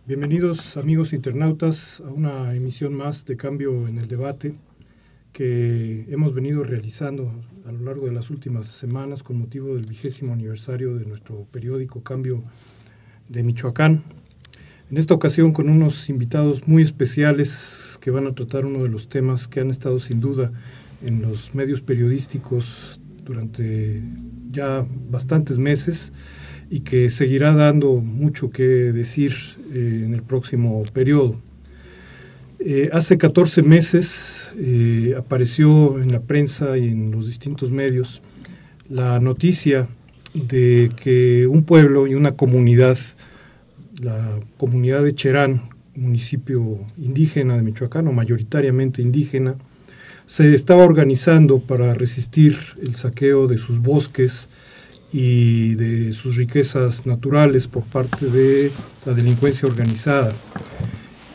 Bienvenidos amigos internautas a una emisión más de Cambio en el Debate que hemos venido realizando a lo largo de las últimas semanas con motivo del 20º aniversario de nuestro periódico Cambio de Michoacán. En esta ocasión con unos invitados muy especiales que van a tratar uno de los temas que han estado sin duda en los medios periodísticos durante ya bastantes meses y que seguirá dando mucho que decir en el próximo periodo. Hace 14 meses apareció en la prensa y en los distintos medios la noticia de que un pueblo y una comunidad, la comunidad de Cherán, municipio indígena de Michoacán, o mayoritariamente indígena, se estaba organizando para resistir el saqueo de sus bosques y de sus riquezas naturales por parte de la delincuencia organizada.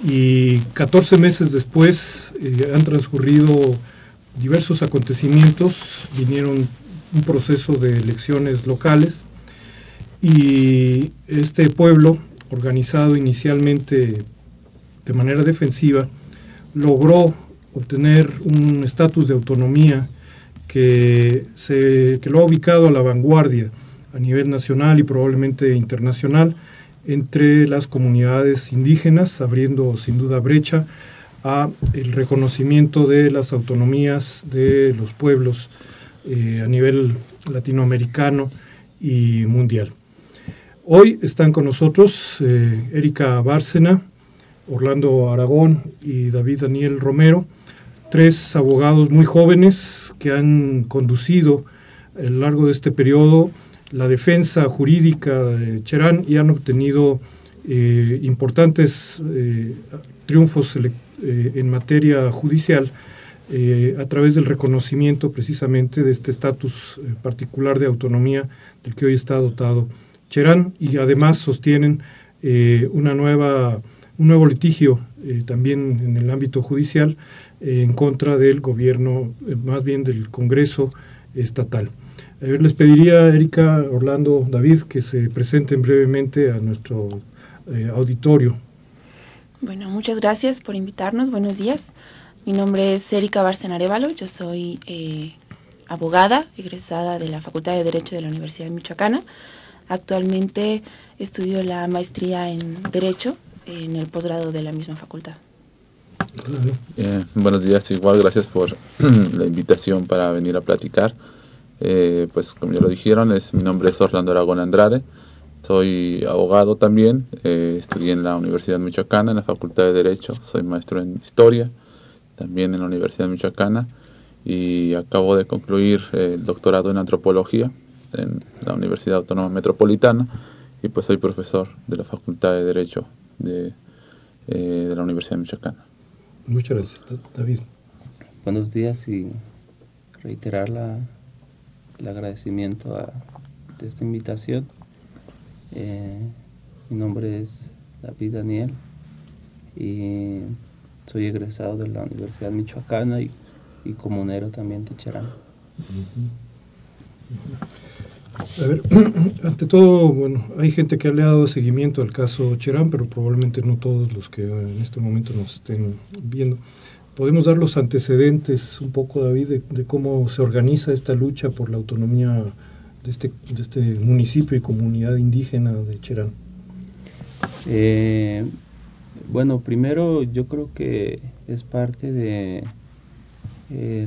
Y 14 meses después han transcurrido diversos acontecimientos, vinieron un proceso de elecciones locales y este pueblo, organizado inicialmente de manera defensiva, logró obtener un estatus de autonomía que lo ha ubicado a la vanguardia a nivel nacional y probablemente internacional entre las comunidades indígenas, abriendo sin duda brecha a el reconocimiento de las autonomías de los pueblos a nivel latinoamericano y mundial. Hoy están con nosotros Erika Bárcena, Orlando Aragón y David Daniel Romero, tres abogados muy jóvenes que han conducido a lo largo de este periodo la defensa jurídica de Cherán y han obtenido importantes triunfos en materia judicial a través del reconocimiento precisamente de este estatus particular de autonomía del que hoy está dotado Cherán, y además sostienen un nuevo litigio también en el ámbito judicial en contra del gobierno, más bien del Congreso estatal. Les pediría, Erika, Orlando, David, que se presenten brevemente a nuestro auditorio. Bueno, muchas gracias por invitarnos. Buenos días. Mi nombre es Erika Bárcena Arévalo. Yo soy abogada, egresada de la Facultad de Derecho de la Universidad de Michoacana. Actualmente estudio la maestría en Derecho en el posgrado de la misma facultad. Buenos días, igual gracias por la invitación para venir a platicar. Pues como ya lo dijeron, mi nombre es Orlando Aragón Andrade, soy abogado también, estudié en la Universidad Michoacana, en la Facultad de Derecho, soy maestro en Historia, también en la Universidad Michoacana, y acabo de concluir el doctorado en Antropología en la Universidad Autónoma Metropolitana, y pues soy profesor de la Facultad de Derecho de la Universidad Michoacana. Muchas gracias, David. Buenos días y reiterar el agradecimiento de esta invitación. Mi nombre es David Daniel y soy egresado de la Universidad Michoacana y comunero también de Cherán. A ver, ante todo, bueno, hay gente que le ha dado seguimiento al caso Cherán, pero probablemente no todos los que en este momento nos estén viendo. ¿Podemos dar los antecedentes un poco, David, de cómo se organiza esta lucha por la autonomía de este municipio y comunidad indígena de Cherán? Bueno, primero yo creo que es parte de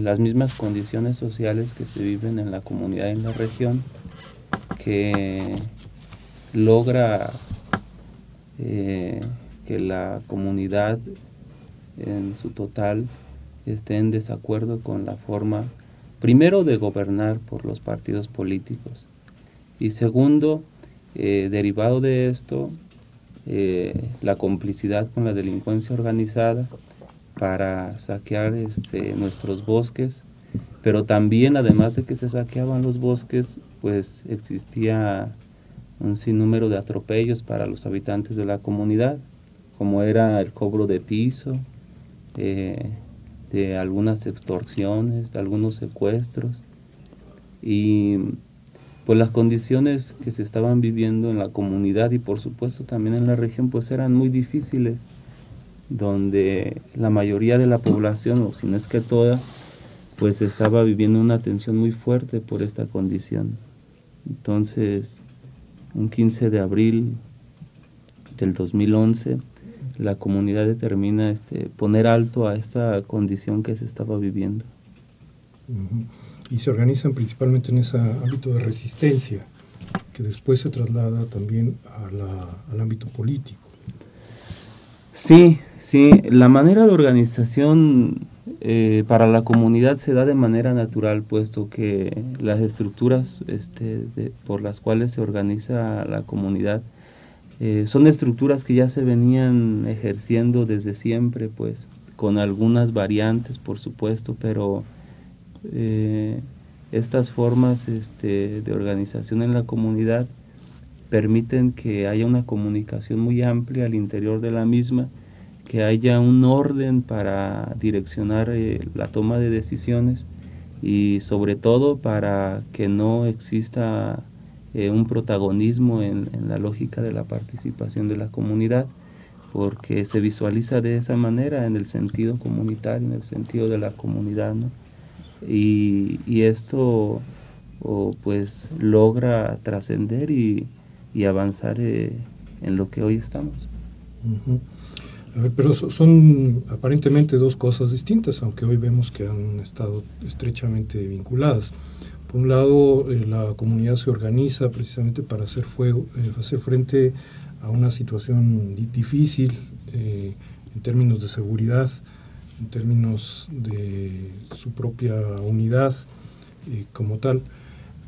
las mismas condiciones sociales que se viven en la comunidad en la región, que logra que la comunidad en su total esté en desacuerdo con la forma, primero, de gobernar por los partidos políticos, y segundo, derivado de esto, la complicidad con la delincuencia organizada para saquear nuestros bosques, pero también, además de que se saqueaban los bosques, pues existía un sinnúmero de atropellos para los habitantes de la comunidad, como era el cobro de piso, de algunas extorsiones, de algunos secuestros. Y pues las condiciones que se estaban viviendo en la comunidad y por supuesto también en la región pues eran muy difíciles, donde la mayoría de la población, o si no es que toda, pues estaba viviendo una tensión muy fuerte por esta condición. Entonces, un 15 de abril del 2011, la comunidad determina poner alto a esta condición que se estaba viviendo. Y se organizan principalmente en ese ámbito de resistencia, que después se traslada también al ámbito político. Sí, la manera de organización para la comunidad se da de manera natural, puesto que las estructuras por las cuales se organiza la comunidad son estructuras que ya se venían ejerciendo desde siempre, pues, con algunas variantes, por supuesto, pero estas formas de organización en la comunidad permiten que haya una comunicación muy amplia al interior de la misma, que haya un orden para direccionar la toma de decisiones y sobre todo para que no exista un protagonismo en la lógica de la participación de la comunidad, porque se visualiza de esa manera en el sentido comunitario, en el sentido de la comunidad, ¿no? Y esto pues logra trascender y avanzar en lo que hoy estamos. A ver, pero son aparentemente dos cosas distintas, aunque hoy vemos que han estado estrechamente vinculadas. Por un lado, la comunidad se organiza precisamente para hacer frente a una situación difícil en términos de seguridad, en términos de su propia unidad como tal.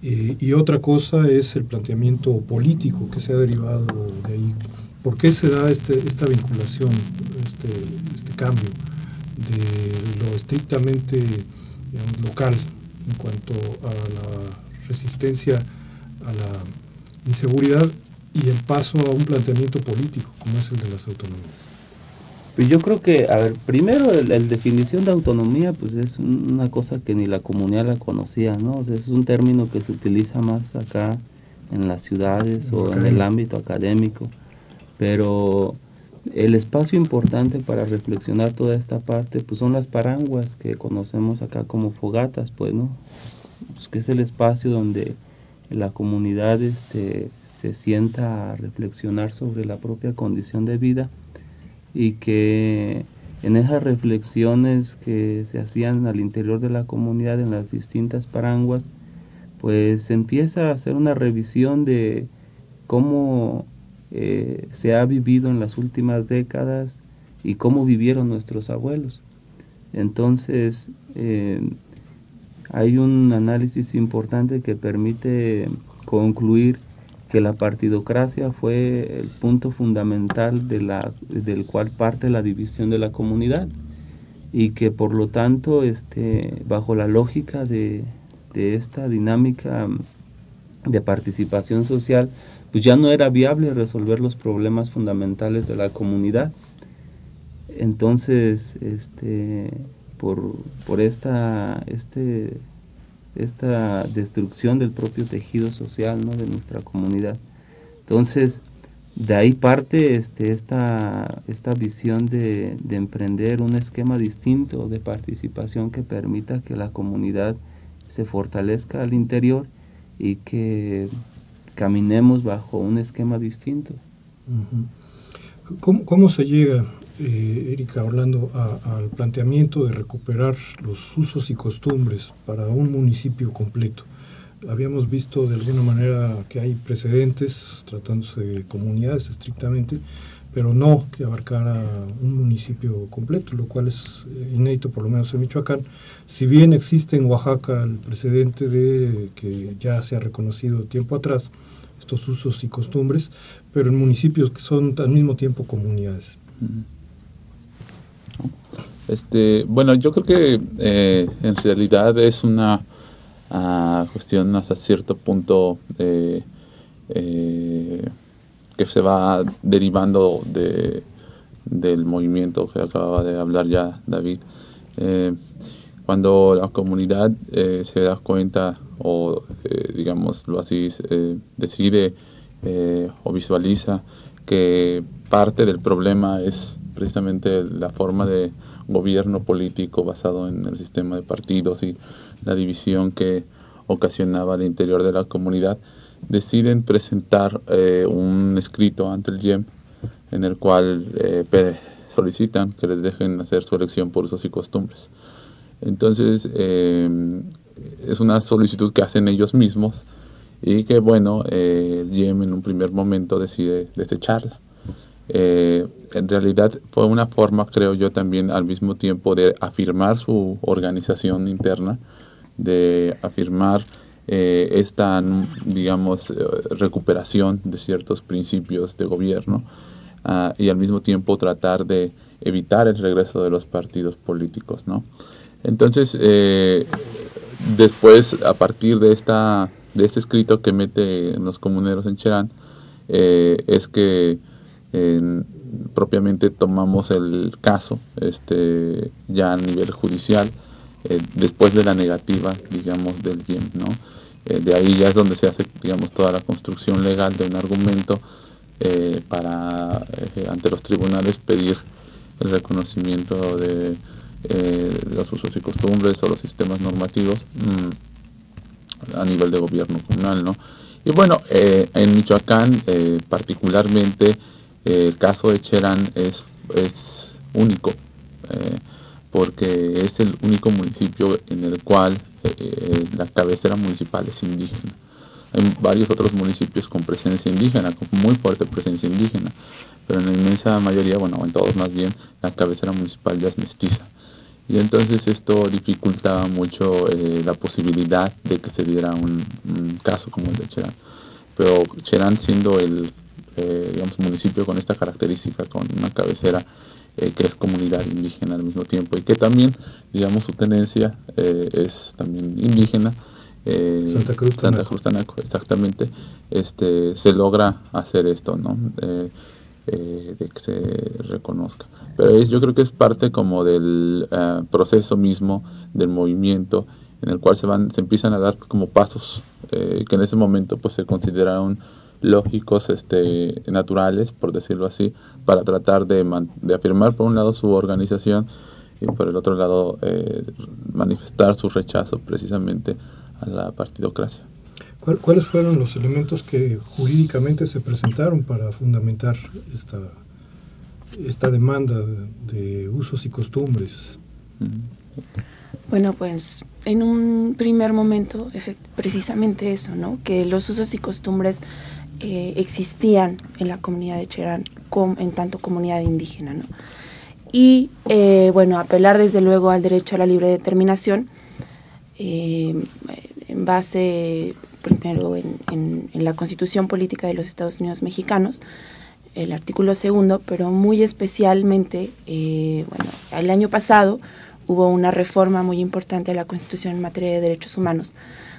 Y otra cosa es el planteamiento político que se ha derivado de ahí. ¿Por qué se da esta vinculación, este cambio de lo estrictamente, digamos, local en cuanto a la resistencia a la inseguridad y el paso a un planteamiento político como es el de las autonomías? Pues yo creo que, a ver, primero la definición de autonomía pues es una cosa que ni la comunidad la conocía, ¿no? O sea, es un término que se utiliza más acá en las ciudades o en el ámbito académico, pero el espacio importante para reflexionar toda esta parte pues son las paranguas que conocemos acá como fogatas, pues, ¿no? Pues, que es el espacio donde la comunidad se sienta a reflexionar sobre la propia condición de vida, y que en esas reflexiones que se hacían al interior de la comunidad en las distintas paranguas, pues se empieza a hacer una revisión de cómo se ha vivido en las últimas décadas y cómo vivieron nuestros abuelos. Entonces, hay un análisis importante que permite concluir que la partidocracia fue el punto fundamental del cual parte la división de la comunidad, y que por lo tanto bajo la lógica de esta dinámica de participación social pues ya no era viable resolver los problemas fundamentales de la comunidad. Entonces por esta destrucción del propio tejido social, ¿no?, de nuestra comunidad. Entonces, de ahí parte esta visión de emprender un esquema distinto de participación que permita que la comunidad se fortalezca al interior y que caminemos bajo un esquema distinto. ¿Cómo se llega, Erika Orlando, al planteamiento de recuperar los usos y costumbres para un municipio completo? Habíamos visto de alguna manera que hay precedentes tratándose de comunidades estrictamente, pero no que abarcara un municipio completo, lo cual es inédito por lo menos en Michoacán. Si bien existe en Oaxaca el precedente de que ya se ha reconocido tiempo atrás estos usos y costumbres, pero en municipios que son al mismo tiempo comunidades. Bueno, yo creo que en realidad es una cuestión hasta cierto punto que se va derivando del movimiento que acaba de hablar ya David. Cuando la comunidad se da cuenta digámoslo así, decide o visualiza que parte del problema es precisamente la forma de gobierno político basado en el sistema de partidos y la división que ocasionaba al interior de la comunidad, deciden presentar un escrito ante el YEM en el cual solicitan que les dejen hacer su elección por usos y costumbres. Entonces, es una solicitud que hacen ellos mismos y que, bueno, el YEM en un primer momento decide desecharla. En realidad fue una forma, creo yo, también al mismo tiempo de afirmar su organización interna, de afirmar esta, digamos, recuperación de ciertos principios de gobierno, y al mismo tiempo tratar de evitar el regreso de los partidos políticos, ¿no? Entonces, después, a partir de este escrito que mete los comuneros en Cherán, es que propiamente tomamos el caso ya a nivel judicial, después de la negativa, digamos, del YEM, ¿no? De ahí ya es donde se hace, digamos, toda la construcción legal de un argumento para, ante los tribunales, pedir el reconocimiento de los usos y costumbres o los sistemas normativos a nivel de gobierno comunal, ¿no? Y bueno, en Michoacán particularmente el caso de Cherán es único, porque es el único municipio en el cual la cabecera municipal es indígena. Hay varios otros municipios con presencia indígena, con muy fuerte presencia indígena, pero en la inmensa mayoría, bueno, en todos más bien, la cabecera municipal ya es mestiza. Y entonces esto dificultaba mucho la posibilidad de que se diera un caso como el de Cherán. Pero Cherán, siendo el digamos, municipio con esta característica, con una cabecera que es comunidad indígena al mismo tiempo y que también, digamos, su tenencia es también indígena, Santa Cruz Tanaco, exactamente, se logra hacer esto, ¿no? De que se reconozca. Pero yo creo que es parte como del proceso mismo del movimiento, en el cual se empiezan a dar como pasos que en ese momento pues se consideraron lógicos, naturales, por decirlo así, para tratar de afirmar por un lado su organización y por el otro lado manifestar su rechazo precisamente a la partidocracia. ¿Cuáles fueron los elementos que jurídicamente se presentaron para fundamentar esta demanda de usos y costumbres? Bueno, pues en un primer momento, precisamente eso, ¿no? Que los usos y costumbres existían en la comunidad de Cherán en tanto comunidad indígena, ¿no? Y bueno, apelar desde luego al derecho a la libre determinación en base primero en la Constitución Política de los Estados Unidos Mexicanos, el artículo 2, pero muy especialmente, bueno, el año pasado hubo una reforma muy importante a la Constitución en materia de derechos humanos,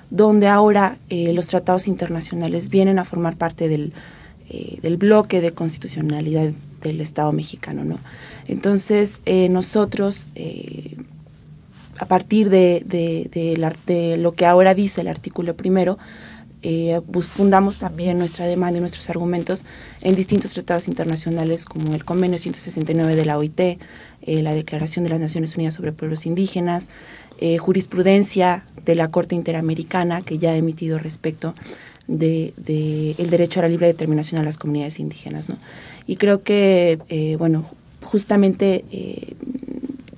donde ahora los tratados internacionales vienen a formar parte del bloque de constitucionalidad del Estado mexicano, ¿no? Entonces, nosotros, a partir de lo que ahora dice el artículo 1, fundamos también nuestra demanda y nuestros argumentos en distintos tratados internacionales como el Convenio 169 de la OIT, la Declaración de las Naciones Unidas sobre Pueblos Indígenas, jurisprudencia de la Corte Interamericana que ya ha emitido respecto de el derecho a la libre determinación a las comunidades indígenas, ¿no? Y creo que, bueno, justamente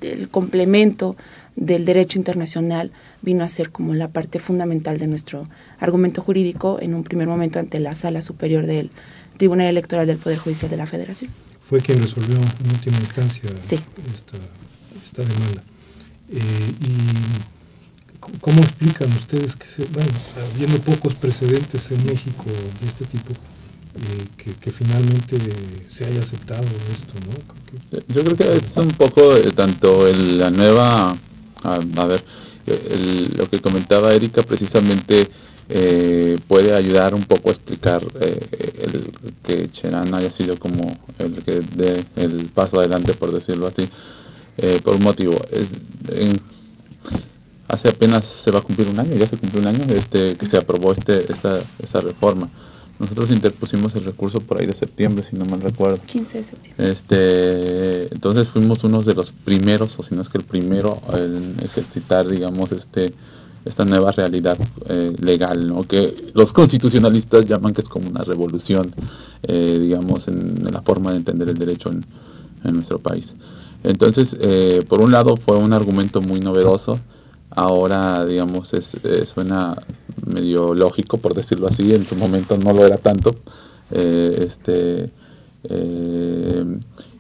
el complemento del derecho internacional vino a ser como la parte fundamental de nuestro argumento jurídico en un primer momento ante la Sala Superior del Tribunal Electoral del Poder Judicial de la Federación. Fue quien resolvió en última instancia sí. esta demanda. ¿Y cómo explican ustedes que, bueno, habiendo pocos precedentes en México de este tipo, que finalmente se haya aceptado esto, ¿no? Yo creo que es un poco tanto la nueva, lo que comentaba Erika precisamente puede ayudar un poco a explicar el que Cherán haya sido como el que dé el paso adelante, por decirlo así, por un motivo. hace apenas se va a cumplir un año, ya se cumplió un año que se aprobó esta reforma. Nosotros interpusimos el recurso por ahí de septiembre, si no mal recuerdo. 15 de septiembre. Entonces fuimos uno de los primeros, o si no es que el primero, en ejercitar, digamos, esta nueva realidad legal, ¿no? Que los constitucionalistas llaman que es como una revolución, digamos, en la forma de entender el derecho en nuestro país. Entonces, por un lado fue un argumento muy novedoso. Ahora, digamos, suena medio lógico, por decirlo así. En su momento no lo era tanto.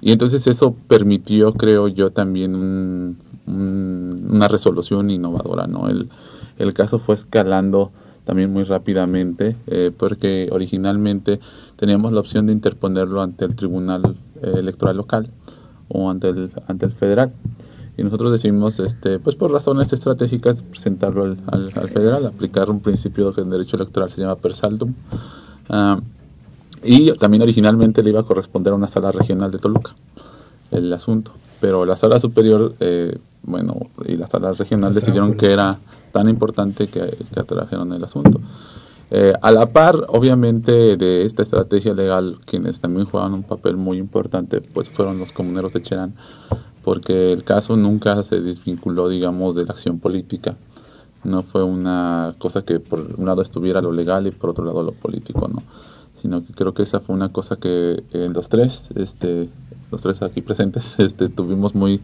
Y entonces eso permitió, creo yo, también una resolución innovadora, ¿no? El caso fue escalando también muy rápidamente, porque originalmente teníamos la opción de interponerlo ante el Tribunal Electoral Local o ante el federal. Y nosotros decidimos, pues por razones estratégicas, presentarlo al federal, aplicar un principio que en derecho electoral se llama per saldum. Y también originalmente le iba a corresponder a una sala regional de Toluca, el asunto. Pero la sala superior, y la sala regional decidieron que era tan importante que atrajeron el asunto. A la par, obviamente, de esta estrategia legal, quienes también jugaban un papel muy importante, pues fueron los comuneros de Cherán, porque el caso nunca se desvinculó, digamos, de la acción política. No fue una cosa que por un lado estuviera lo legal y por otro lado lo político, ¿no? Sino que creo que esa fue una cosa que los tres aquí presentes, tuvimos muy,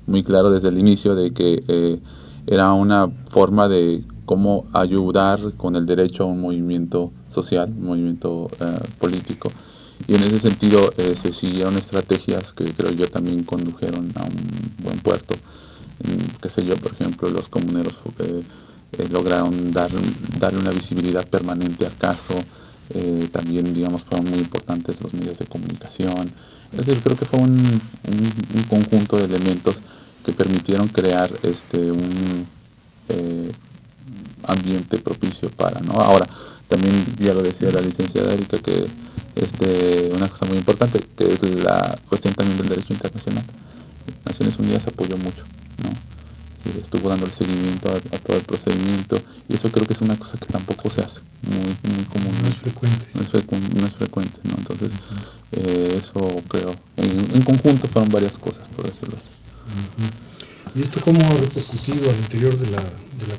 muy claro desde el inicio de que era una forma de cómo ayudar con el derecho a un movimiento social, un movimiento político. Y en ese sentido se siguieron estrategias que creo yo también condujeron a un buen puerto. Qué sé yo, por ejemplo, los comuneros lograron darle una visibilidad permanente al caso. También, digamos, fueron muy importantes los medios de comunicación. Es decir, creo que fue un conjunto de elementos que permitieron crear un ambiente propicio para, ¿no? Ahora, también ya lo decía la licenciada Erika, que una cosa muy importante, que es la cuestión también del derecho internacional. Naciones Unidas apoyó mucho, ¿no? Estuvo dando el seguimiento a todo el procedimiento, y eso creo que es una cosa que tampoco se hace muy común. No es frecuente. No es frecuente, ¿no? Entonces, eso creo, en conjunto fueron varias cosas, por decirlo así. ¿Y esto cómo ha repercutido al interior de la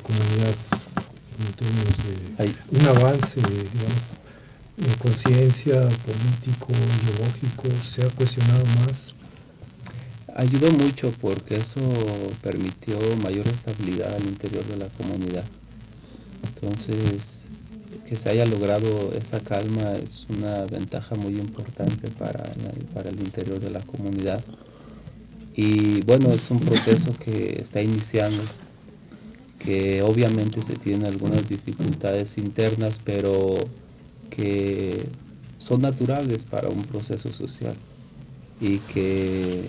comunidad en términos de un avance, digamos, en conciencia, político, ideológico? ¿Se ha cuestionado más? Ayudó mucho porque eso permitió mayor estabilidad al interior de la comunidad. Entonces, que se haya logrado esa calma es una ventaja muy importante para el interior de la comunidad. Y bueno, es un proceso que está iniciando, que obviamente se tienen algunas dificultades internas, pero que son naturales para un proceso social, y que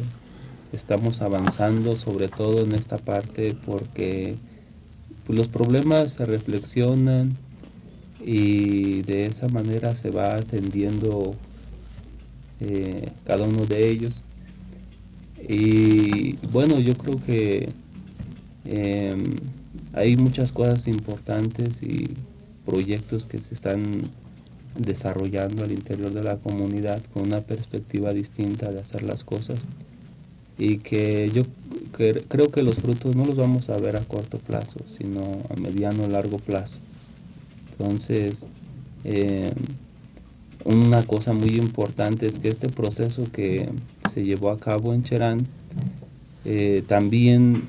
estamos avanzando sobre todo en esta parte porque pues, los problemas se reflexionan y de esa manera se va atendiendo cada uno de ellos. Y bueno, yo creo que hay muchas cosas importantes y proyectos que se están desarrollando al interior de la comunidad con una perspectiva distinta de hacer las cosas, y que yo creo que los frutos no los vamos a ver a corto plazo, sino a mediano o largo plazo. Entonces, una cosa muy importante es que este proceso que se llevó a cabo en Cherán también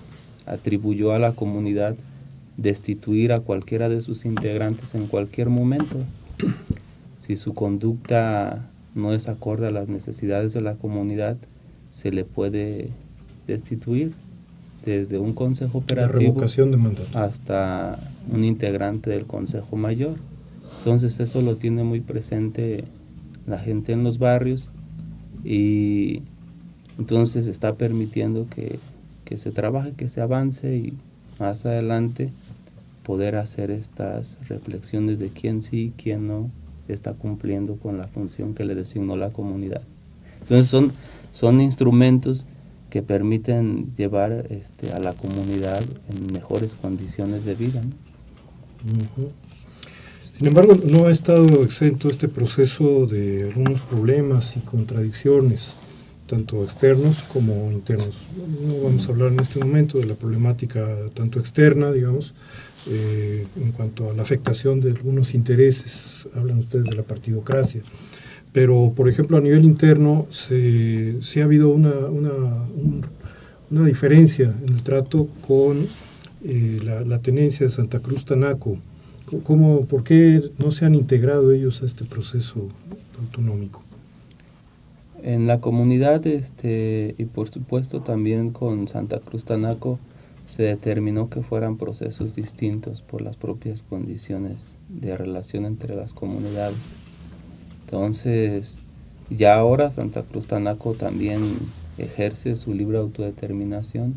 atribuyó a la comunidad destituir a cualquiera de sus integrantes en cualquier momento. Si su conducta no es acorde a las necesidades de la comunidad, se le puede destituir, desde un consejo operativo, la revocación de mandato, hasta un integrante del consejo mayor. Entonces eso lo tiene muy presente la gente en los barrios, y entonces está permitiendo que se trabaje, que se avance, y más adelante poder hacer estas reflexiones de quién sí y quién no está cumpliendo con la función que le designó la comunidad. Entonces son instrumentos que permiten llevar a la comunidad en mejores condiciones de vida, ¿no? Uh-huh. Sin embargo, no ha estado exento este proceso de algunos problemas y contradicciones, tanto externos como internos. No vamos a hablar en este momento de la problemática tanto externa, digamos, en cuanto a la afectación de algunos intereses, hablan ustedes de la partidocracia, pero por ejemplo a nivel interno sí ha habido una diferencia en el trato con la tenencia de Santa Cruz Tanaco. ¿Por qué no se han integrado ellos a este proceso autonómico? En la comunidad y por supuesto también con Santa Cruz Tanaco se determinó que fueran procesos distintos por las propias condiciones de relación entre las comunidades. Entonces, ya ahora Santa Cruz Tanaco también ejerce su libre autodeterminación,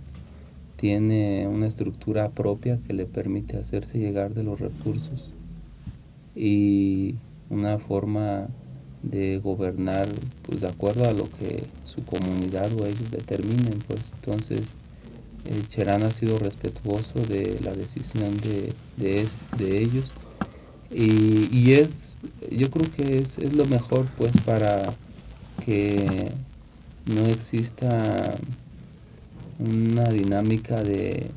tiene una estructura propia que le permite hacerse llegar de los recursos y una forma de gobernar pues de acuerdo a lo que su comunidad o ellos determinen, pues. Entonces Cherán ha sido respetuoso de la decisión de ellos y yo creo que es lo mejor, pues, para que no exista una dinámica de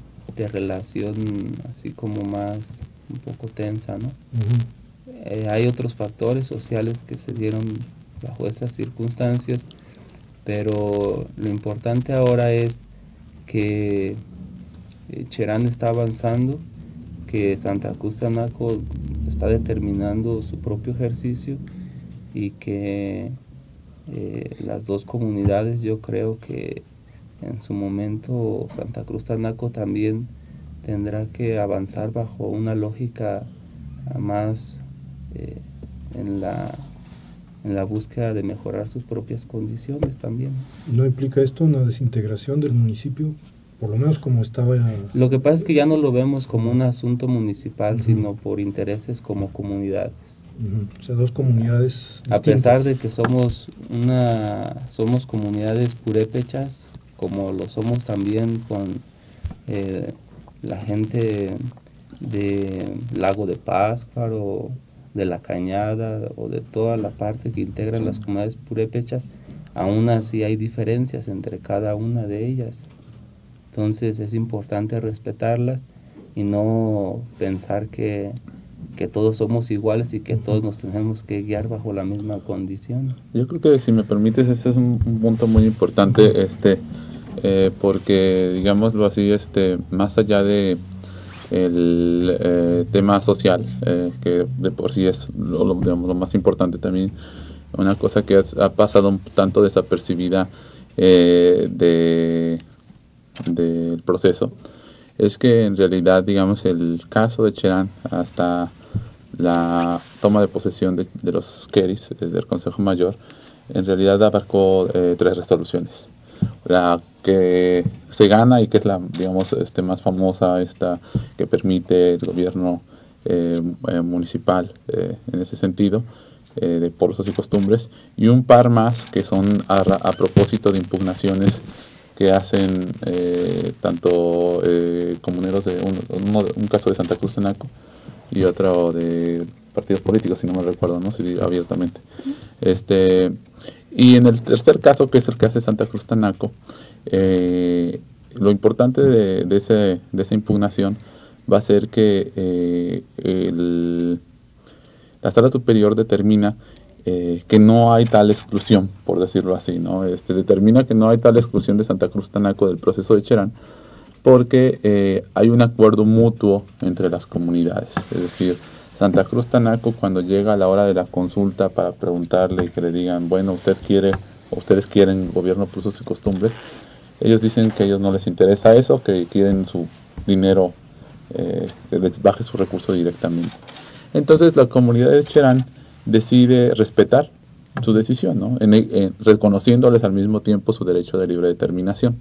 relación así como más un poco tensa, ¿no? Uh-huh. Hay otros factores sociales que se dieron bajo esas circunstancias, pero lo importante ahora es que Cherán está avanzando, que Santa Cruz Tanaco está determinando su propio ejercicio y que las dos comunidades, yo creo que en su momento Santa Cruz Tanaco también tendrá que avanzar bajo una lógica más en la búsqueda de mejorar sus propias condiciones también. ¿No implica esto una desintegración del municipio? Por lo menos como estaba... Lo que pasa es que ya no lo vemos como un asunto municipal, uh-huh, sino por intereses como comunidades. Uh-huh. O sea, dos comunidades distintas. A pesar de que somos comunidades purépechas, como lo somos también con la gente de Lago de Pátzcuaro, de La Cañada o de toda la parte que integra las comunidades purépechas, aún así hay diferencias entre cada una de ellas. Entonces es importante respetarlas y no pensar que todos somos iguales y que todos nos tenemos que guiar bajo la misma condición. Yo creo que, si me permites, ese es un punto muy importante, porque, digámoslo así, más allá de el tema social, que de por sí es lo más importante también, una cosa que ha pasado un tanto desapercibida del proceso, es que en realidad, digamos, el caso de Cherán hasta la toma de posesión de los Queris desde el Consejo Mayor, en realidad abarcó 3 resoluciones. La que se gana y que es la, digamos, más famosa, que permite el gobierno municipal en ese sentido, de por usos y costumbres, y un par más que son a propósito de impugnaciones que hacen tanto comuneros de un caso de Santa Cruz Tanaco y otro de partidos políticos, si no me recuerdo, no sé si abiertamente. Y en el tercer caso, que es el que hace Santa Cruz Tanaco, lo importante de esa impugnación va a ser que la Sala Superior determina que no hay tal exclusión, por decirlo así, ¿no? Determina que no hay tal exclusión de Santa Cruz Tanaco del proceso de Cherán, porque hay un acuerdo mutuo entre las comunidades. Es decir, Santa Cruz Tanaco, cuando llega a la hora de la consulta para preguntarle y que le digan, bueno, ustedes quieren gobierno por usos y costumbres, ellos dicen que a ellos no les interesa eso, que quieren su dinero, que les baje su recurso directamente. Entonces la comunidad de Cherán decide respetar su decisión, ¿no? Reconociéndoles al mismo tiempo su derecho de libre determinación,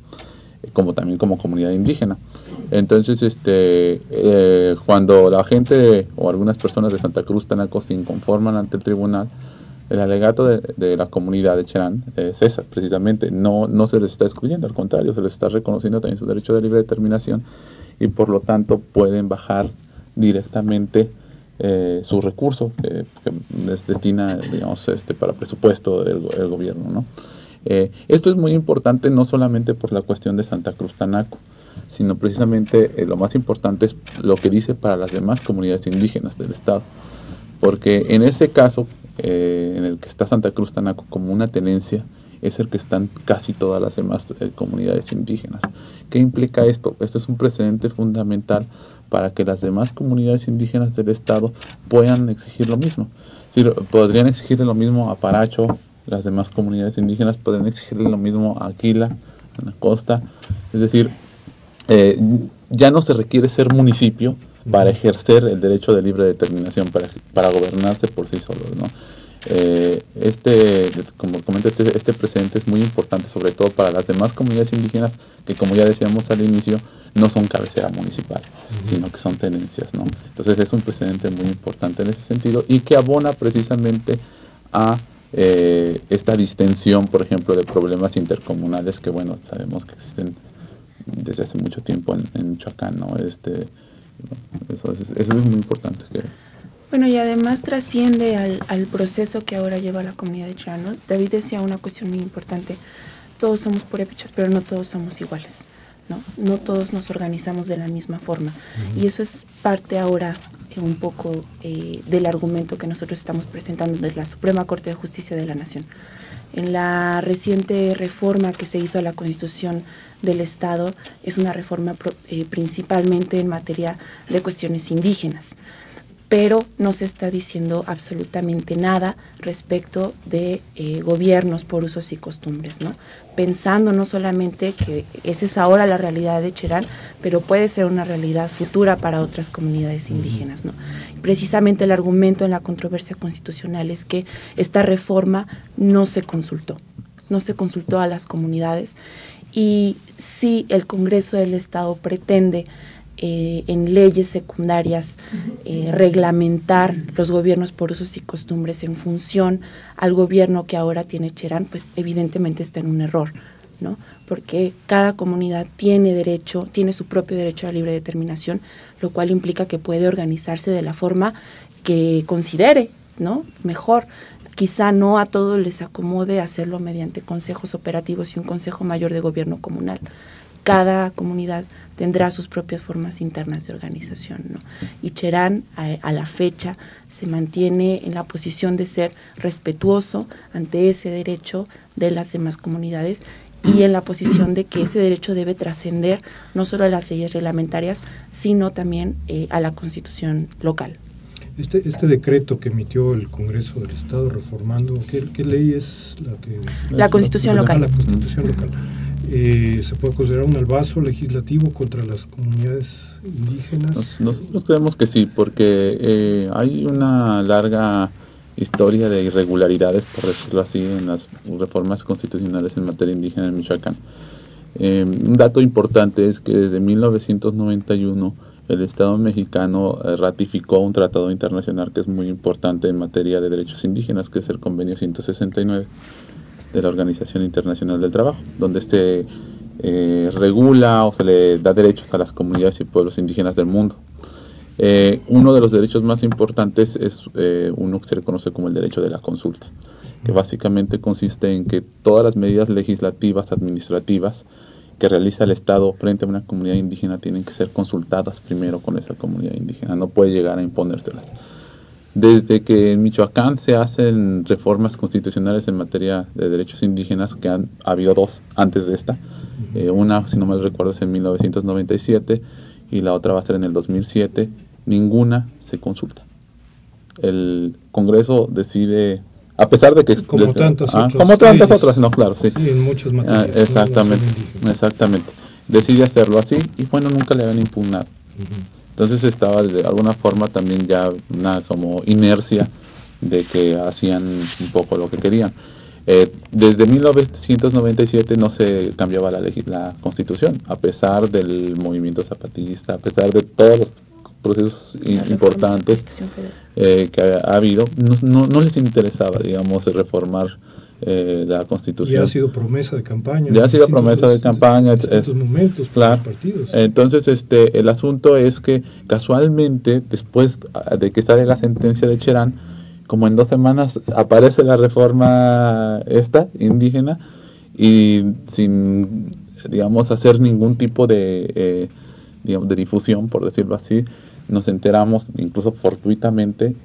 también como comunidad indígena. Entonces, cuando la gente o algunas personas de Santa Cruz Tanaco se inconforman ante el tribunal, El alegato de la comunidad de Cherán es esa, precisamente, no se les está excluyendo, al contrario, se les está reconociendo también su derecho de libre determinación y por lo tanto pueden bajar directamente su recurso que les destina, digamos, para presupuesto del gobierno, ¿no? Esto es muy importante no solamente por la cuestión de Santa Cruz Tanaco, sino precisamente lo más importante es lo que dice para las demás comunidades indígenas del estado, porque en ese caso, en el que está Santa Cruz Tanaco como una tenencia, es el que están casi todas las demás comunidades indígenas. ¿Qué implica esto? Esto es un precedente fundamental para que las demás comunidades indígenas del estado puedan exigir lo mismo. Sí, podrían exigirle lo mismo a Paracho, las demás comunidades indígenas podrían exigirle lo mismo a Aquila, a la costa. Es decir, ya no se requiere ser municipio para ejercer el derecho de libre determinación, para gobernarse por sí solos, ¿no? Como comento, este precedente es muy importante, sobre todo para las demás comunidades indígenas que, como ya decíamos al inicio, no son cabecera municipal, sino que son tenencias, ¿no? Entonces es un precedente muy importante en ese sentido y que abona precisamente a esta distensión, por ejemplo, de problemas intercomunales que, bueno, sabemos que existen desde hace mucho tiempo en Michoacán, ¿no? Eso es muy importante. Bueno, y además trasciende al proceso que ahora lleva la comunidad de Cherán, ¿no? David decía una cuestión muy importante: todos somos purépechas, pero no todos somos iguales, ¿no? No todos nos organizamos de la misma forma. Y eso es parte ahora un poco del argumento que nosotros estamos presentando desde la Suprema Corte de Justicia de la Nación. En la reciente reforma que se hizo a la Constitución del Estado, es una reforma principalmente en materia de cuestiones indígenas, pero no se está diciendo absolutamente nada respecto de gobiernos por usos y costumbres, ¿no? Pensando no solamente que esa es ahora la realidad de Cherán, pero puede ser una realidad futura para otras comunidades indígenas, ¿no? Precisamente el argumento en la controversia constitucional es que esta reforma no se consultó a las comunidades, y si el Congreso del Estado pretende en leyes secundarias reglamentar los gobiernos por usos y costumbres en función al gobierno que ahora tiene Cherán, pues evidentemente está en un error, ¿no? Porque cada comunidad tiene su propio derecho a la libre determinación, lo cual implica que puede organizarse de la forma que considere, ¿no?, mejor. Quizá no a todos les acomode hacerlo mediante consejos operativos y un consejo mayor de gobierno comunal. Cada comunidad tendrá sus propias formas internas de organización, ¿no? Y Cherán, a la fecha, se mantiene en la posición de ser respetuoso ante ese derecho de las demás comunidades y en la posición de que ese derecho debe trascender no solo a las leyes reglamentarias, sino también a la Constitución local. Este decreto que emitió el Congreso del Estado reformando, ¿qué ley es la que...? La Constitución local. La Constitución local. ¿Se puede considerar un albazo legislativo contra las comunidades indígenas? Nosotros creemos que sí, porque hay una larga historia de irregularidades, por decirlo así, en las reformas constitucionales en materia indígena en Michoacán. Un dato importante es que desde 1991 el Estado mexicano ratificó un tratado internacional que es muy importante en materia de derechos indígenas, que es el Convenio 169 de la Organización Internacional del Trabajo, donde se regula o se le da derechos a las comunidades y pueblos indígenas del mundo. Uno de los derechos más importantes es uno que se le conoce como el derecho de la consulta, que básicamente consiste en que todas las medidas legislativas, administrativas, que realiza el Estado frente a una comunidad indígena tienen que ser consultadas primero con esa comunidad indígena, no puede llegar a imponérselas. Desde que en Michoacán se hacen reformas constitucionales en materia de derechos indígenas, que ha habido dos antes de esta, una, si no mal recuerdo, es en 1997 y la otra va a ser en el 2007, ninguna se consulta. El Congreso decide, a pesar de que... Como tantas otras, no, claro, sí. Sí, en muchas materias. Exactamente. Decide hacerlo así y bueno, nunca le habían impugnado. Entonces estaba de alguna forma también ya una como inercia de que hacían un poco lo que querían. Desde 1997 no se cambiaba la Constitución, a pesar del movimiento zapatista, a pesar de todos los procesos importantes que ha habido, no les interesaba, digamos, reformar la Constitución. Ya ha sido promesa de campaña. Ya ha sido promesa de campaña. En distintos momentos, claro. Partidos. Entonces, el asunto es que casualmente, después de que sale la sentencia de Cherán, como en 2 semanas aparece la reforma indígena, y sin, digamos, hacer ningún tipo de difusión, por decirlo así, nos enteramos, incluso fortuitamente,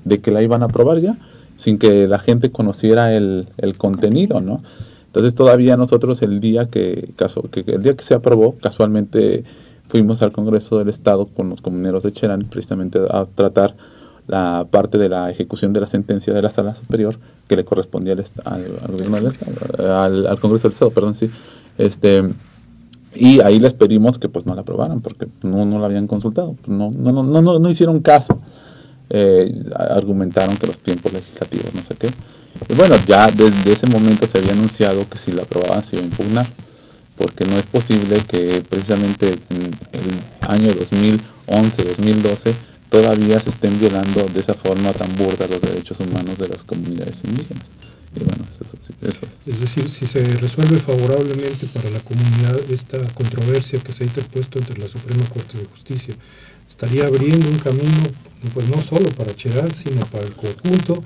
de que la iban a aprobar ya, sin que la gente conociera el contenido, ¿no? Entonces todavía nosotros el día que se aprobó, casualmente fuimos al Congreso del Estado con los comuneros de Cherán, precisamente a tratar la parte de la ejecución de la sentencia de la Sala Superior que le correspondía al gobierno del Estado, al Congreso del Estado, perdón, sí. Y ahí les pedimos que pues no la aprobaran porque no la habían consultado, no hicieron caso. Argumentaron que los tiempos legislativos, no sé qué. Y bueno, ya desde ese momento se había anunciado que si la aprobaban se iba a impugnar, porque no es posible que precisamente en el año 2011, 2012 todavía se estén violando de esa forma tan burda los derechos humanos de las comunidades indígenas. Y bueno, eso. Es decir, si se resuelve favorablemente para la comunidad esta controversia que se ha interpuesto entre la Suprema Corte de Justicia, estaría abriendo un camino, pues no solo para Cherán, sino para el conjunto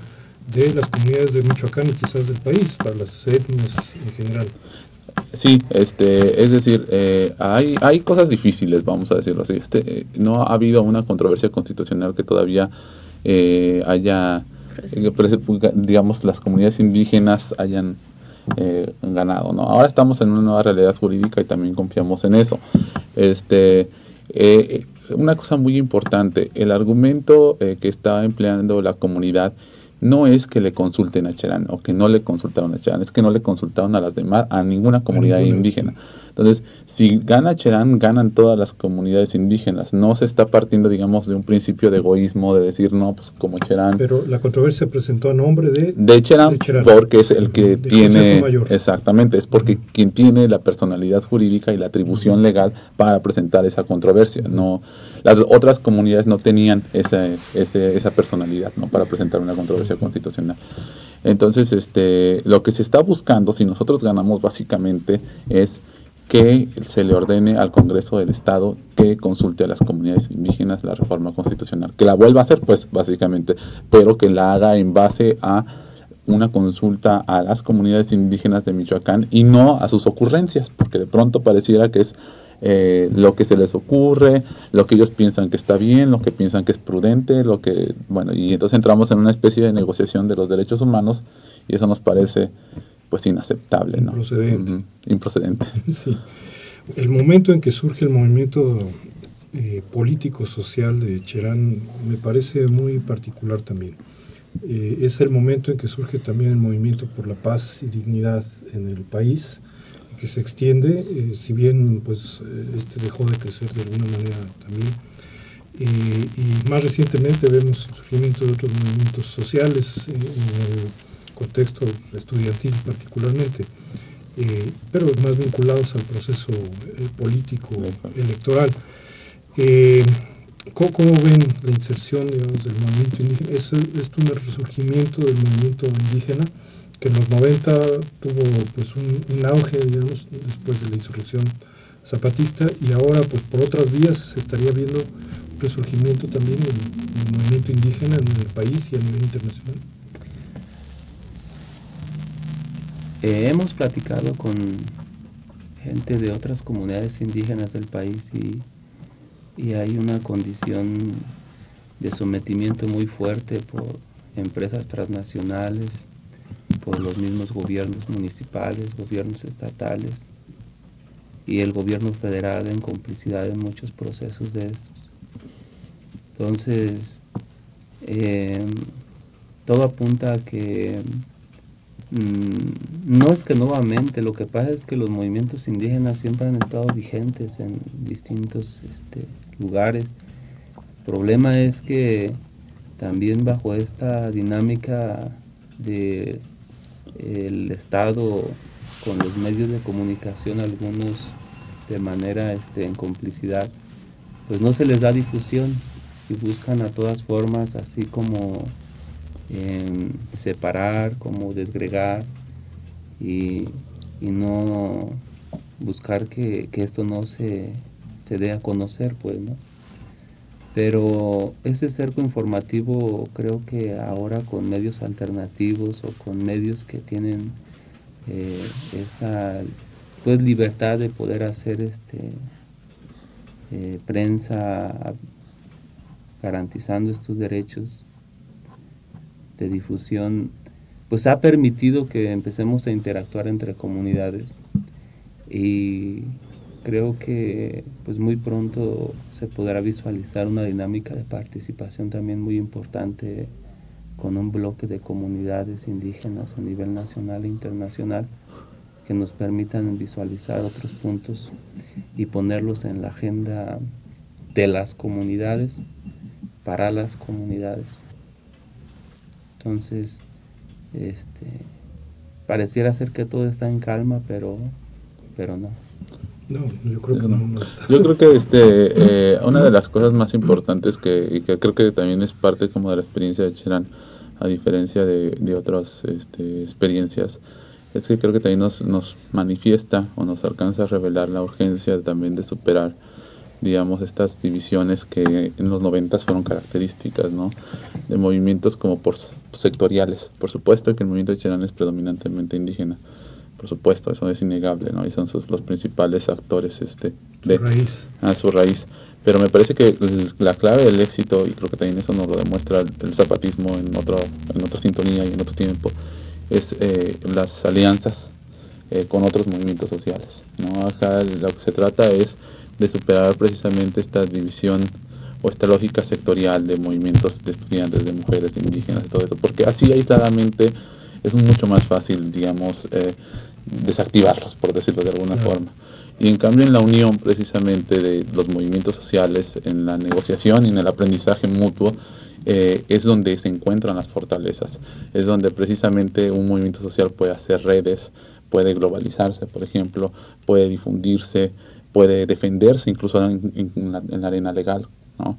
de las comunidades de Michoacán y quizás del país, para las etnias en general. Sí, es decir, hay cosas difíciles, vamos a decirlo así. No ha habido una controversia constitucional que todavía haya, digamos, las comunidades indígenas hayan ganado, ¿no? Ahora estamos en una nueva realidad jurídica y también confiamos en eso. Una cosa muy importante, el argumento que está empleando la comunidad no es que le consulten a Cherán o que no le consultaron a Cherán, es que no le consultaron a ninguna comunidad indígena. Entonces, si gana Cherán, ganan todas las comunidades indígenas. No se está partiendo, digamos, de un principio de egoísmo, de decir, no, pues como Cherán. Pero la controversia se presentó a nombre de Cherán, porque es el que tiene, exactamente, es porque quien tiene la personalidad jurídica y la atribución legal para presentar esa controversia. No, las otras comunidades no tenían esa personalidad, ¿no?, para presentar una controversia constitucional. Entonces, lo que se está buscando, si nosotros ganamos básicamente, es que se le ordene al Congreso del Estado que consulte a las comunidades indígenas la reforma constitucional, que la vuelva a hacer, pues, básicamente, pero que la haga en base a una consulta a las comunidades indígenas de Michoacán y no a sus ocurrencias, porque de pronto pareciera que es lo que se les ocurre, lo que ellos piensan que está bien, lo que piensan que es prudente, y entonces entramos en una especie de negociación de los derechos humanos y eso nos parece pues inaceptable, ¿no? Improcedente. Improcedente. Sí. El momento en que surge el movimiento político-social de Cherán me parece muy particular también. Es el momento en que surge también el movimiento por la paz y dignidad en el país, que se extiende, si bien pues dejó de crecer de alguna manera también. Y más recientemente vemos el surgimiento de otros movimientos sociales en el contexto estudiantil particularmente, pero más vinculados al proceso político electoral. ¿Cómo ven la inserción, digamos, del movimiento indígena? ¿Es un resurgimiento del movimiento indígena que en los 90 tuvo pues un auge, digamos, después de la insurrección zapatista, y ahora pues por otras vías se estaría viendo un resurgimiento también del movimiento indígena en el país y a nivel internacional? Hemos platicado con gente de otras comunidades indígenas del país y hay una condición de sometimiento muy fuerte por empresas transnacionales, por los mismos gobiernos municipales, gobiernos estatales y el gobierno federal en complicidad en muchos procesos de estos. Entonces, todo apunta a que no es que nuevamente, lo que pasa es que los movimientos indígenas siempre han estado vigentes en distintos lugares. El problema es que también bajo esta dinámica de el Estado con los medios de comunicación, algunos de manera en complicidad, pues no se les da difusión y buscan a todas formas, así como separar, como desgregar y no buscar que esto no se dé a conocer, pues, ¿no? Pero ese cerco informativo, creo que ahora con medios alternativos o con medios que tienen esa pues libertad de poder hacer prensa garantizando estos derechos de difusión, pues ha permitido que empecemos a interactuar entre comunidades, y creo que pues muy pronto se podrá visualizar una dinámica de participación también muy importante con un bloque de comunidades indígenas a nivel nacional e internacional que nos permitan visualizar otros puntos y ponerlos en la agenda de las comunidades para las comunidades. Entonces, pareciera ser que todo está en calma, pero no. No, yo creo que no está. Yo creo que una de las cosas más importantes y que creo que también es parte como de la experiencia de Cherán, a diferencia de otras experiencias, es que creo que también nos manifiesta o nos alcanza a revelar la urgencia también de superar, digamos, estas divisiones que en los 90 fueron características, ¿no? De movimientos como por sectoriales. Por supuesto que el movimiento de Cherán es predominantemente indígena, por supuesto, eso es innegable, ¿no? Y son los principales actores su raíz. Pero me parece que la clave del éxito, y creo que también eso nos lo demuestra el zapatismo en otra sintonía y en otro tiempo, es las alianzas con otros movimientos sociales, ¿no? Acá lo que se trata es de superar precisamente esta división o esta lógica sectorial de movimientos de estudiantes, de mujeres, de indígenas y todo eso, porque así aisladamente es mucho más fácil, digamos, desactivarlos, por decirlo de alguna forma. Y en cambio en la unión precisamente de los movimientos sociales, en la negociación y en el aprendizaje mutuo, es donde se encuentran las fortalezas, es donde precisamente un movimiento social puede hacer redes, puede globalizarse, por ejemplo, puede difundirse, puede defenderse incluso en la arena legal, ¿no?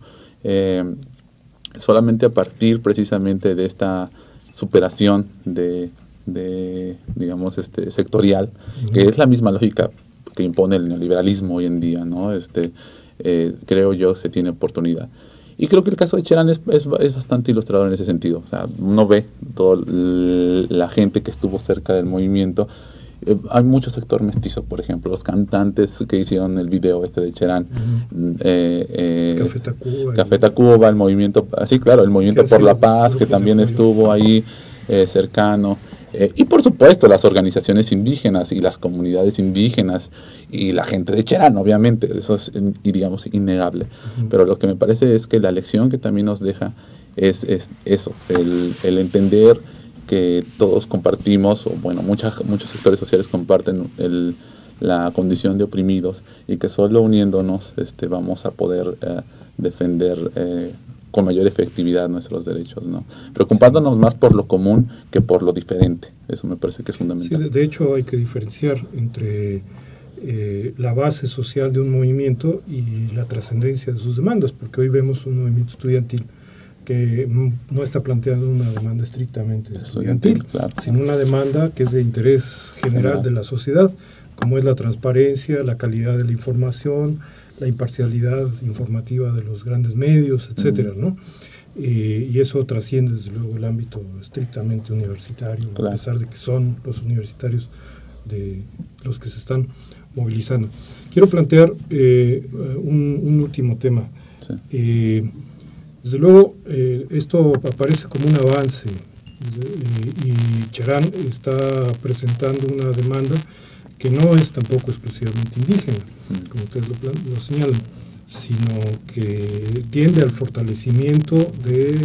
Solamente a partir precisamente de esta superación digamos, sectorial, que es la misma lógica que impone el neoliberalismo hoy en día, ¿no? Creo yo se tiene oportunidad. Y creo que el caso de Cherán es bastante ilustrador en ese sentido. O sea, uno ve toda la gente que estuvo cerca del movimiento. Hay mucho sector mestizo, por ejemplo, los cantantes que hicieron el video de Cherán, Café Tacuba, el movimiento, sí, claro, el movimiento por la paz, que también estuvo ahí cercano, y por supuesto las organizaciones indígenas y las comunidades indígenas y la gente de Cherán, obviamente, eso es, digamos, innegable. Pero lo que me parece es que la lección que también nos deja es eso, el entender que todos compartimos, o bueno, muchos sectores sociales comparten la condición de oprimidos, y que solo uniéndonos vamos a poder defender con mayor efectividad nuestros derechos, ¿no? Preocupándonos más por lo común que por lo diferente. Eso me parece que es fundamental. Sí, de hecho hay que diferenciar entre la base social de un movimiento y la trascendencia de sus demandas, porque hoy vemos un movimiento estudiantil que no está planteando una demanda estrictamente estudiantil, claro, sino una demanda que es de interés general de la sociedad, como es la transparencia, la calidad de la información, la imparcialidad informativa de los grandes medios, etcétera, ¿no? Y eso trasciende desde luego el ámbito estrictamente universitario, claro, a pesar de que son los universitarios de los que se están movilizando. Quiero plantear un último tema. Sí. Desde luego, esto aparece como un avance, y Cherán está presentando una demanda que no es tampoco exclusivamente indígena, como ustedes lo señalan, sino que tiende al fortalecimiento de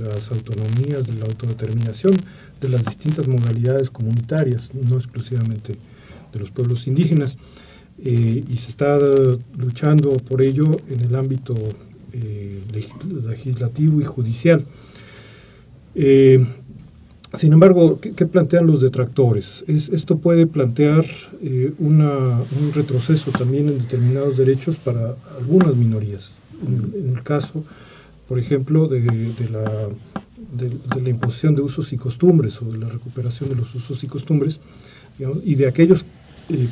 las autonomías, de la autodeterminación, de las distintas modalidades comunitarias, no exclusivamente de los pueblos indígenas, y se está luchando por ello en el ámbito legislativo y judicial. Sin embargo, ¿qué plantean los detractores? Esto puede plantear un retroceso también en determinados derechos para algunas minorías. En el caso por ejemplo, de la imposición de usos y costumbres o de la recuperación de los usos y costumbres, digamos, y de aquellos,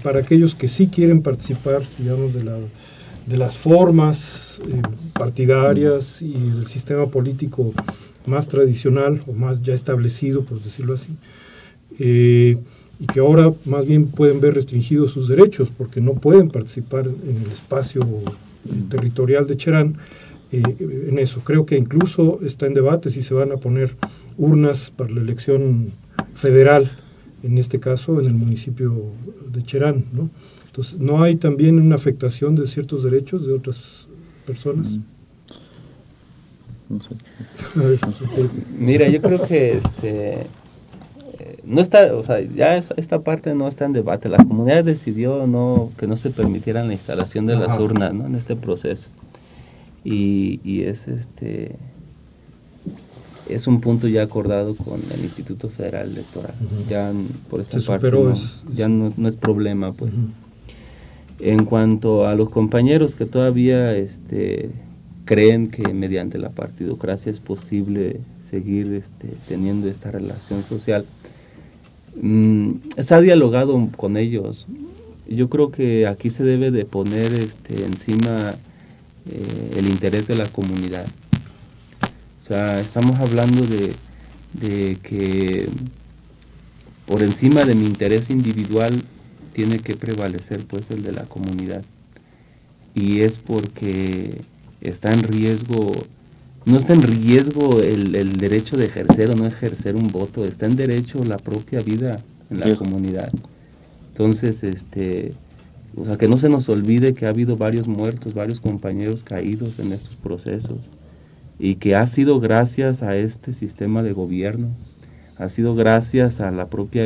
para aquellos que sí quieren participar, digamos, de las formas partidarias y del sistema político más tradicional o más ya establecido, por decirlo así, y que ahora más bien pueden ver restringidos sus derechos porque no pueden participar en el espacio territorial de Cherán. En eso creo que incluso está en debate si se van a poner urnas para la elección federal, en este caso en el municipio de Cherán, ¿no? Entonces, ¿no hay también una afectación de ciertos derechos de otras personas? No sé. Mira, yo creo que no está, o sea, ya esta parte no está en debate. La comunidad decidió que no se permitiera la instalación de las urnas, ¿no?, en este proceso. Y es un punto ya acordado con el Instituto Federal Electoral. Ya por esta parte ya no es problema, pues. En cuanto a los compañeros que todavía creen que mediante la partidocracia es posible seguir teniendo esta relación social, se ha dialogado con ellos. Yo creo que aquí se debe de poner encima el interés de la comunidad. O sea, estamos hablando de que por encima de mi interés individual tiene que prevalecer pues el de la comunidad, y es porque está en riesgo, no está en riesgo el derecho de ejercer o no ejercer un voto, está en derecho la propia vida en la comunidad. Entonces, o sea, que no se nos olvide que ha habido varios muertos, varios compañeros caídos en estos procesos, y que ha sido gracias a este sistema de gobierno, ha sido gracias a la propia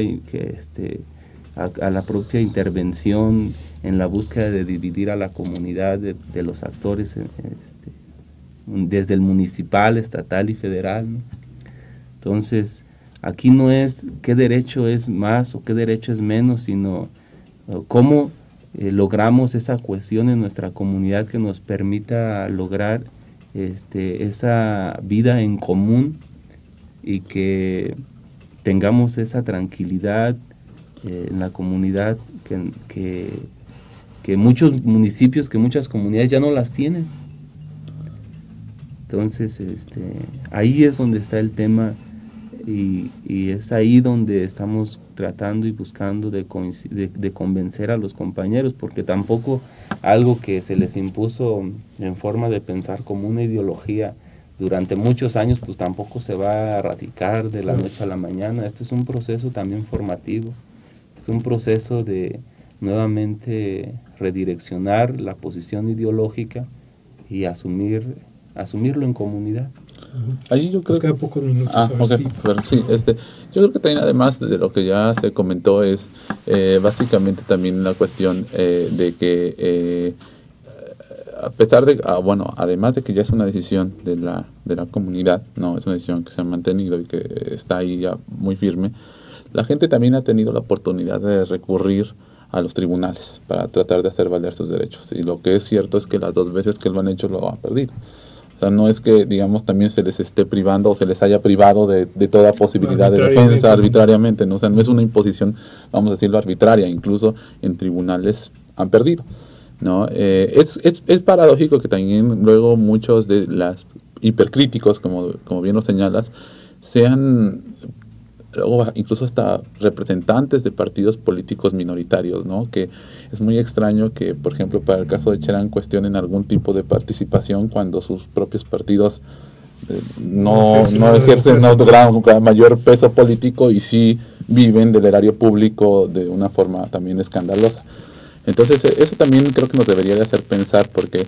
a la propia intervención en la búsqueda de dividir a la comunidad de los actores desde el municipal, estatal y federal, ¿no? Entonces, aquí no es qué derecho es más o qué derecho es menos, sino cómo logramos esa cohesión en nuestra comunidad que nos permita lograr esa vida en común y que tengamos esa tranquilidad en la comunidad que muchos municipios, que muchas comunidades ya no las tienen. Entonces, ahí es donde está el tema, y es ahí donde estamos tratando y buscando de convencer a los compañeros, porque tampoco algo que se les impuso en forma de pensar como una ideología durante muchos años, pues tampoco se va a erradicar de la noche a la mañana. Este es un proceso también formativo, es un proceso de nuevamente redireccionar la posición ideológica y asumirlo en comunidad. Ahí yo creo que queda pocos minutos. Okay, claro, sí, yo creo que también, además de lo que ya se comentó, es básicamente también la cuestión de que a pesar de, además de que ya es una decisión de la comunidad, no es una decisión que se ha mantenido y que está ahí ya muy firme, la gente también ha tenido la oportunidad de recurrir a los tribunales para tratar de hacer valer sus derechos, y lo que es cierto es que las 2 veces que lo han hecho lo han perdido. O sea, no es que, digamos, también se les esté privando o se les haya privado de toda posibilidad de defensa arbitrariamente, ¿no? O sea, no es una imposición, vamos a decirlo, arbitraria, incluso en tribunales han perdido, ¿no? Es paradójico que también luego muchos de las hipercríticos, como bien lo señalas, sean luego incluso hasta representantes de partidos políticos minoritarios, ¿no? Que es muy extraño que, por ejemplo, para el caso de Cherán cuestionen algún tipo de participación cuando sus propios partidos no ejercen mayor peso político y sí viven del erario público de una forma también escandalosa. Entonces, eso también creo que nos debería de hacer pensar, porque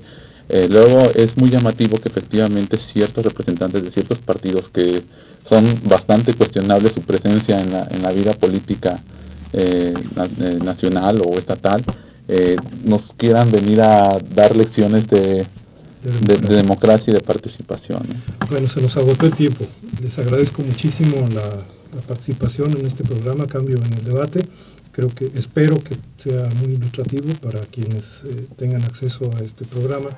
luego es muy llamativo que efectivamente ciertos representantes de ciertos partidos que son bastante cuestionables su presencia en la vida política nacional o estatal, nos quieran venir a dar lecciones de democracia y de participación, ¿no? Bueno, se nos agotó el tiempo. Les agradezco muchísimo la participación en este programa, Cambio en el Debate. Espero que sea muy ilustrativo para quienes tengan acceso a este programa.